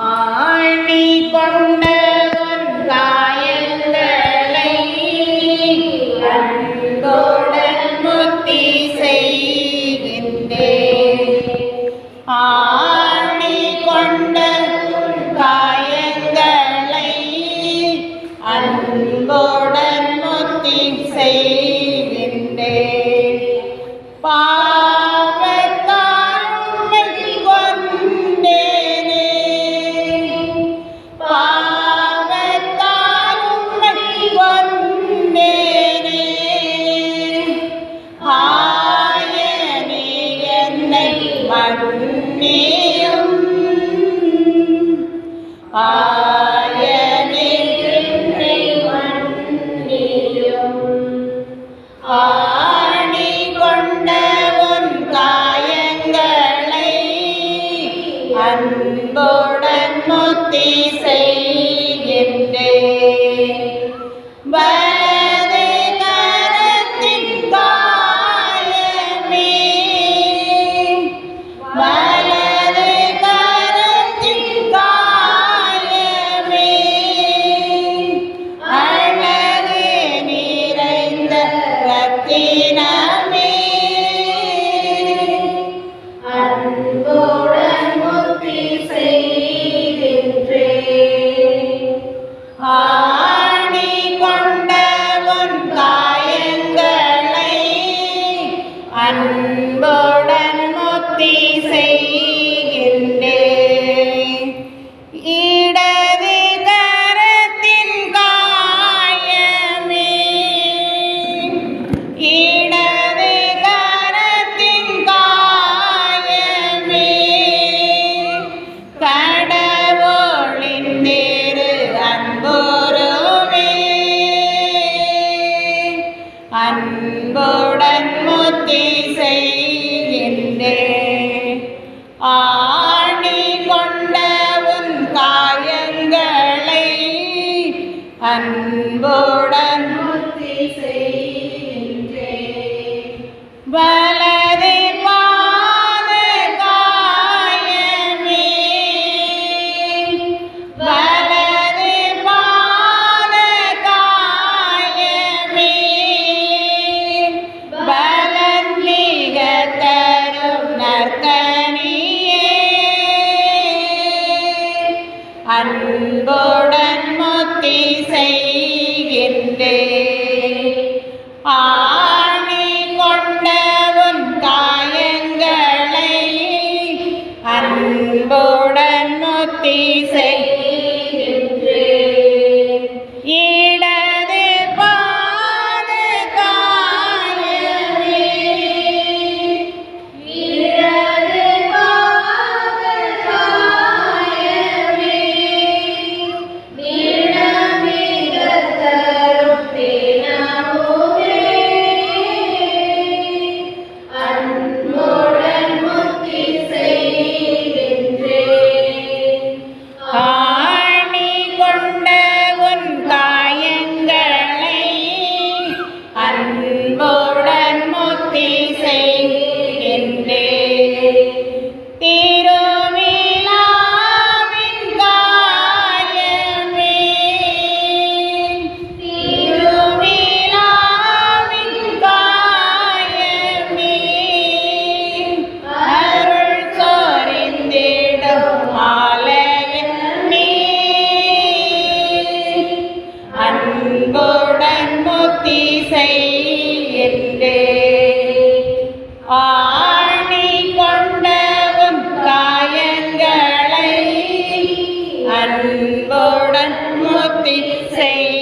ஆணி கொண்டவன் காயங்களை அன்போடன் முத்தி செய்கின்றேன். ஆணி கொண்ட காயங்களை அன்போடன் முத்தி செய்கின்றேன். ஆணி கொண்ட உன் காயங்களை அன்போடன் முத்தி செய்கின்றேன். வலது கரத்தின் காயமே வலது கரத்தின் காயமே அழகு நிறைந்த ரத்தினமே அன்போடன் முத்தி செய்கின்றேன். ஆணி கொண்ட உன் காயங்களை அன்போடன் முத்தி செய்கின்றேன். இடது கரத்தின் காயமே இடது கரத்தின் காயமே கடவுளின் திரு அன்புருவே அன்புடன் முத்தி செய்கின்றேன். ஆணி கொண்ட உன் காயங்களை அன்புடன் முத்தி செய்கின்றேன். வலது பாத காயமே வலது பாத காயமே பலன் மிக தரும் நற்கனியே அன்புடன் முத்தி செய்கின்றேன். ஆணி கொண்ட உன் காயங்களை அன்புடன் முத்தி செய்கின்றேன். இடது பாத காயமே இடது பாத காயமே நிலமிக தரும் தினமுமே அன்புடன் முத்தி செய்கின்றேன். ஆணி கொண்ட உன் காயங்களை அன்புடன் முத்தி செய்கின்றேன். திருவிழாவின் காயமே திருவிழாவின் காயமே அருள் சொரிந்திடும் ஆலயமே அன்புடன் முத்தி செய்கின்றேன். ஆணி கொண்ட உன் காயங்களை அன்புடன் முத்தி செய்